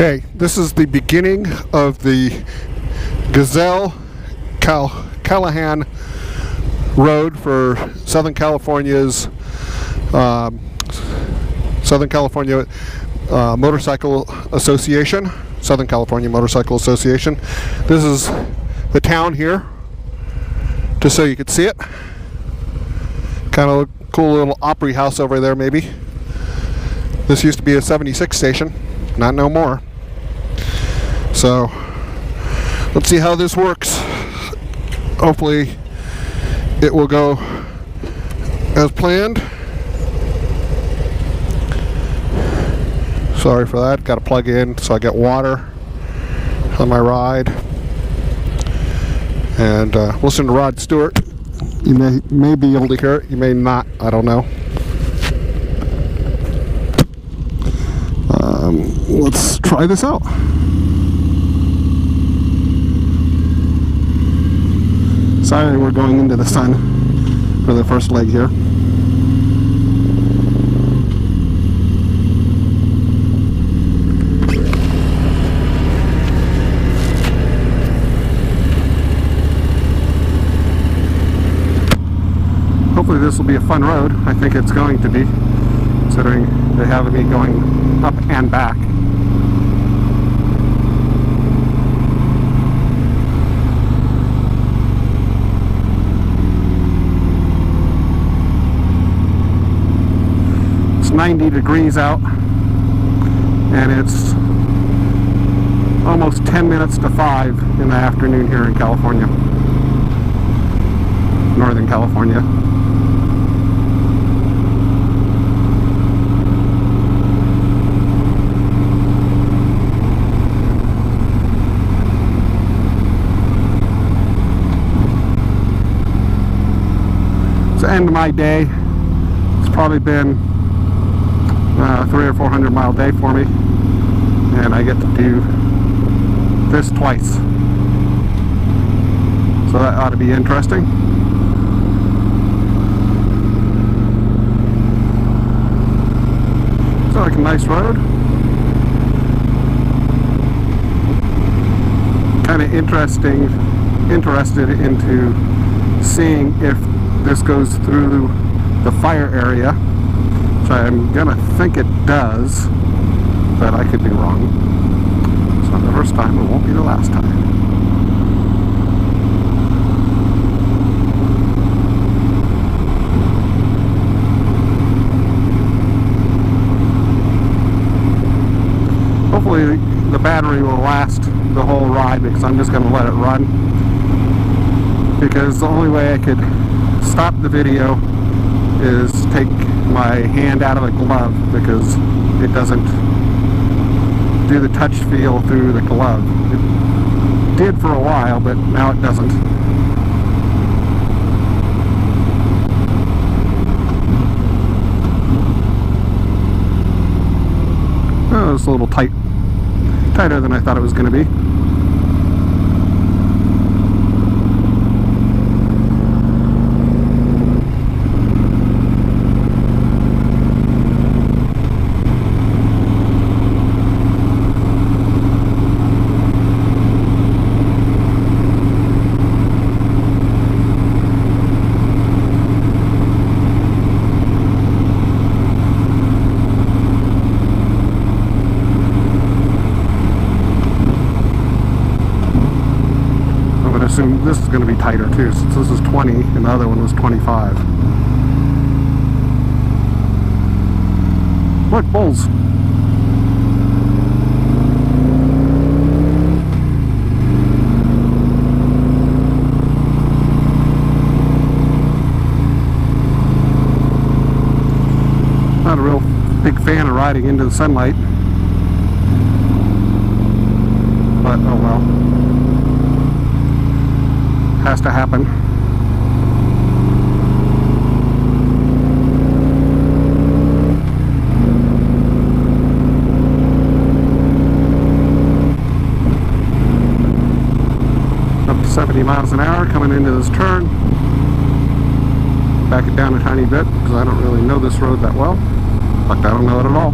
Okay, this is the beginning of the Gazelle Callahan road for Southern California's Southern California Motorcycle Association. Southern California Motorcycle Association. This is the town here, just so you could see it. Kind of a cool little Opry house over there, maybe. This used to be a 76 station, not no more. So let's see how this works. Hopefully it will go as planned. Sorry for that. Got to plug in so I get water on my ride. And listen to Rod Stewart. You may be able to hear it. You may not. I don't know. Let's try this out. Sorry, we're going into the sun for the first leg here. Hopefully this will be a fun road. I think it's going to be, considering they have me going up and back. It's 90 degrees out, and it's almost 10 minutes to 5 in the afternoon here in California, Northern California. It's the end of my day. It's probably been 300 or 400 mile day for me, and I get to do this twice, so that ought to be interesting. It's like a nice road. Kind of interested into seeing if this goes through the fire area, which I'm gonna think it does, but I could be wrong. It's not the first time, it won't be the last time. Hopefully the battery will last the whole ride, because I'm just gonna let it run, because the only way I could stop the video is take my hand out of the glove, because it doesn't do the touch feel through the glove. It did for a while, but now it doesn't. Oh, it's a little tight. Tighter than I thought it was going to be. This is going to be tighter too, since this is 20 and the other one was 25. Look, bulls. Not a real big fan of riding into the sunlight, but oh well. Has to happen. Up to 70 miles an hour coming into this turn. Back it down a tiny bit because I don't really know this road that well. In fact, I don't know it at all.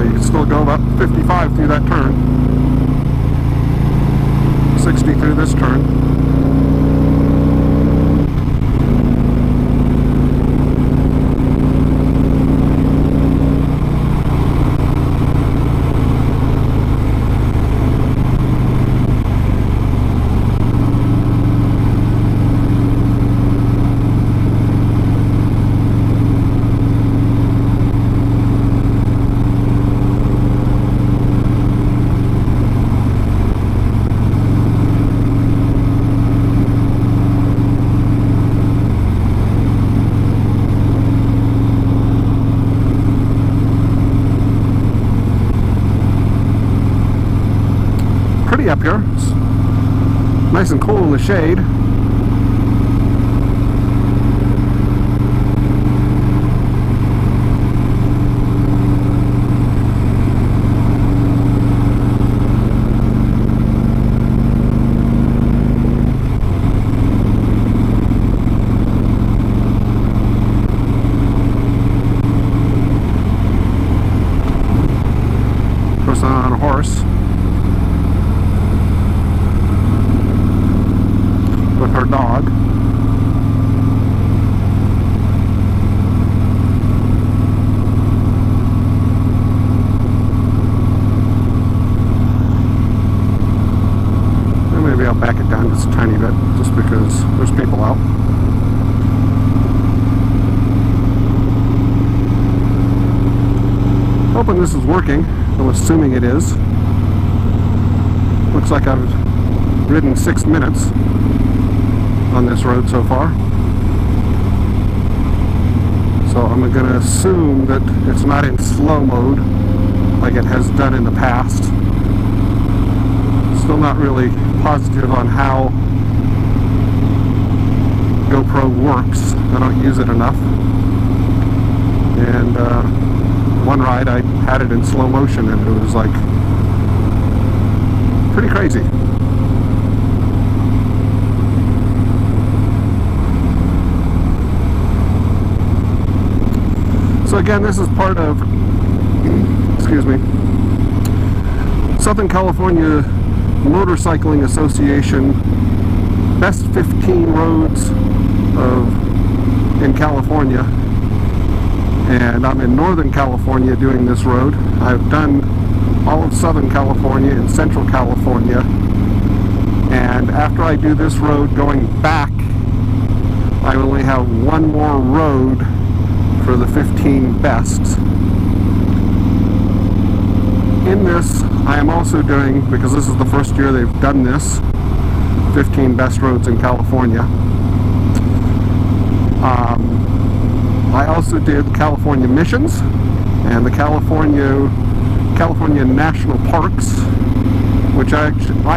But you can still go about 55 through that turn. 60 through this turn. Up here. It's nice and cool in the shade. Person on a horse with her dog. And maybe I'll back it down just a tiny bit, just because there's people out. Hoping this is working. I'm assuming it is. Looks like I've ridden 6 minutes on this road so far. So I'm going to assume that it's not in slow mode like it has done in the past. Still not really positive on how GoPro works. I don't use it enough. And one ride I had it in slow motion and it was like pretty crazy. So again, this is part of, excuse me, Southern California Motorcycling Association Best 15 Roads in California. And I'm in Northern California doing this road. I've done all of Southern California and Central California. And after I do this road going back, I only have one more road for the 15 bests. In this, I am also doing, because this is the first year they've done this, 15 best roads in California. I also did California Missions and the California National Parks, which I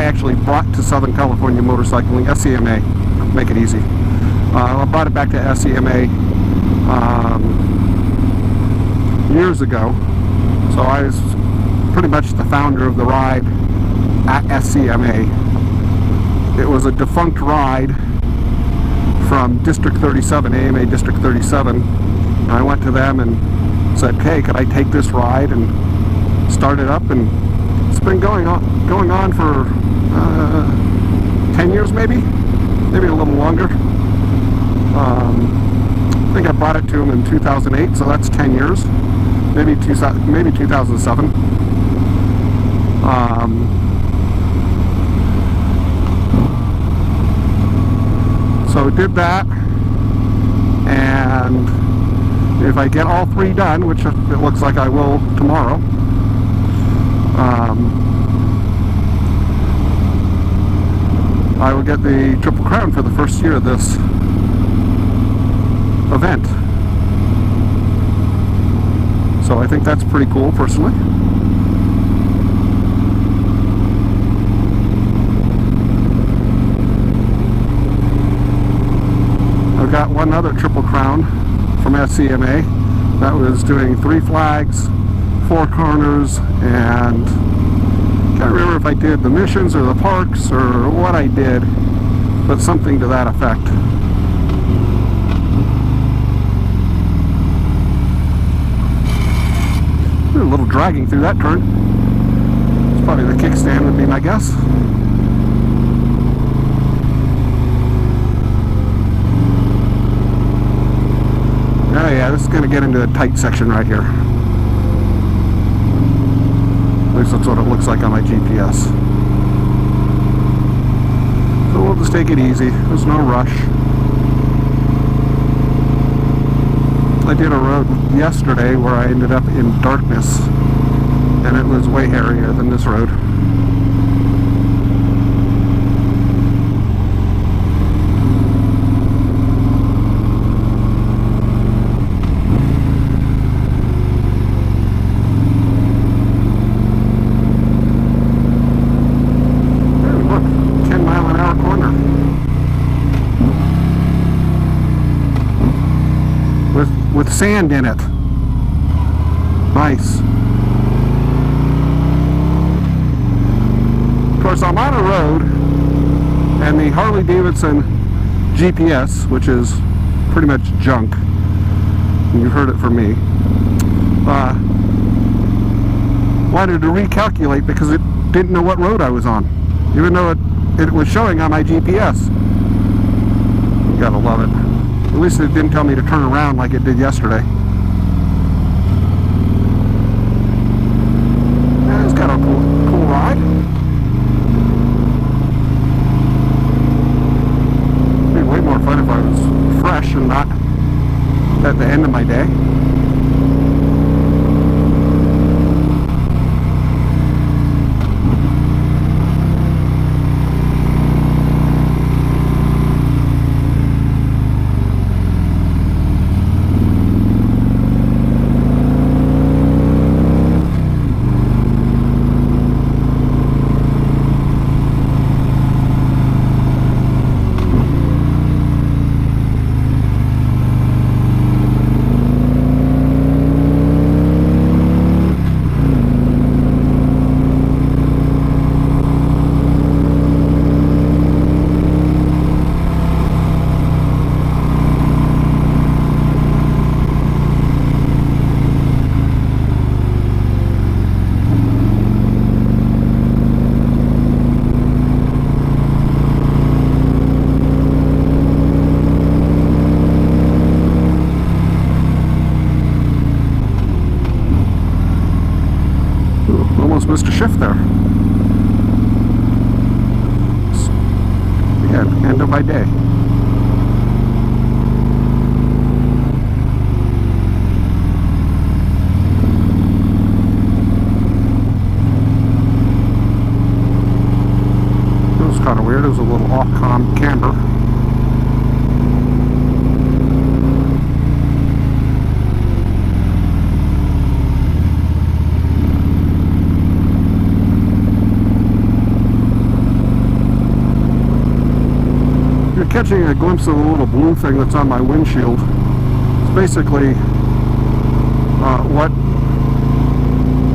actually brought to Southern California Motorcycling, SCMA, make it easy. I brought it back to SCMA years ago, so I was pretty much the founder of the ride at SCMA. It was a defunct ride from District 37, AMA District 37, and I went to them and said, hey, could I take this ride, and start it up, and it's been going on for 10 years maybe a little longer. I think I brought it to him in 2008, so that's 10 years. Maybe 2007. So did that, and if I get all 3 done, which it looks like I will tomorrow, I will get the Triple Crown for the first year of this event. So I think that's pretty cool, personally. I've got one other Triple Crown from SCMA that was doing 3 flags, 4 corners, and can't remember if I did the missions or the parks or what I did, but something to that effect. little dragging through that turn. It's probably the kickstand would be my guess. Oh yeah, this is going to get into a tight section right here. At least that's what it looks like on my GPS. So we'll just take it easy. There's no rush. I did a road yesterday where I ended up in darkness, and it was way hairier than this road. With sand in it. Nice. Of course, I'm on a road, and the Harley-Davidson GPS, which is pretty much junk, you heard it from me, wanted to recalculate because it didn't know what road I was on, even though it was showing on my GPS. You gotta love it. At least it didn't tell me to turn around like it did yesterday. Yeah, it's got a cool ride. It'd be way more fun if I was fresh and not at the end of my day. Almost missed a shift there. Again, end of my day. It was kind of weird. It was a little off-com camber. Catching a glimpse of the little blue thing that's on my windshield. It's basically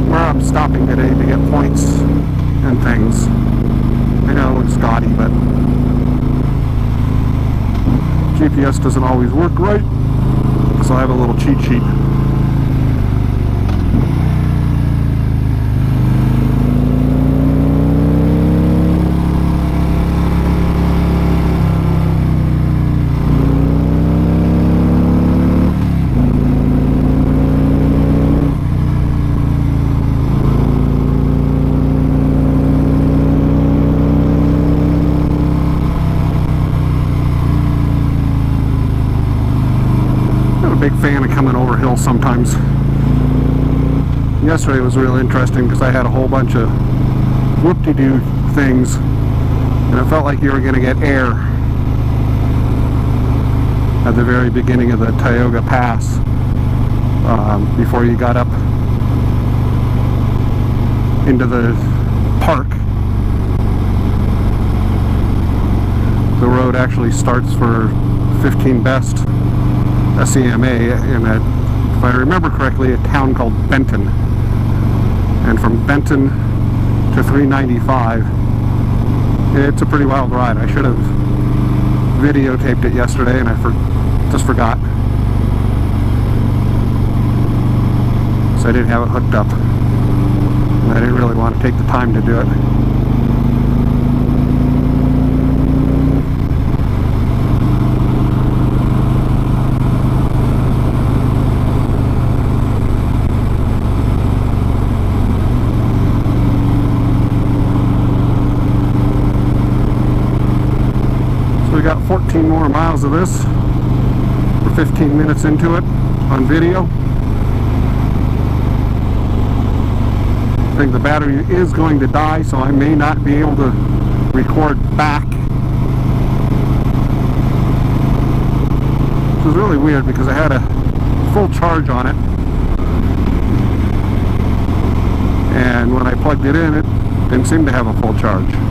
where I'm stopping today to get points and things. I know it's gaudy, but GPS doesn't always work right, so I have a little cheat sheet. Big fan of coming over hills sometimes. Yesterday was really interesting because I had a whole bunch of whoop-de-doo things, and it felt like you were going to get air at the very beginning of the Tioga Pass before you got up into the park. The road actually starts for 15 Best SCMA in if I remember correctly, a town called Benton. And from Benton to 395, it's a pretty wild ride. I should have videotaped it yesterday, and I just forgot. So I didn't have it hooked up. And I didn't really want to take the time to do it. We got 14 more miles of this. We're 15 minutes into it on video. I think the battery is going to die, so I may not be able to record back. Which is really weird because I had a full charge on it. And when I plugged it in, it didn't seem to have a full charge.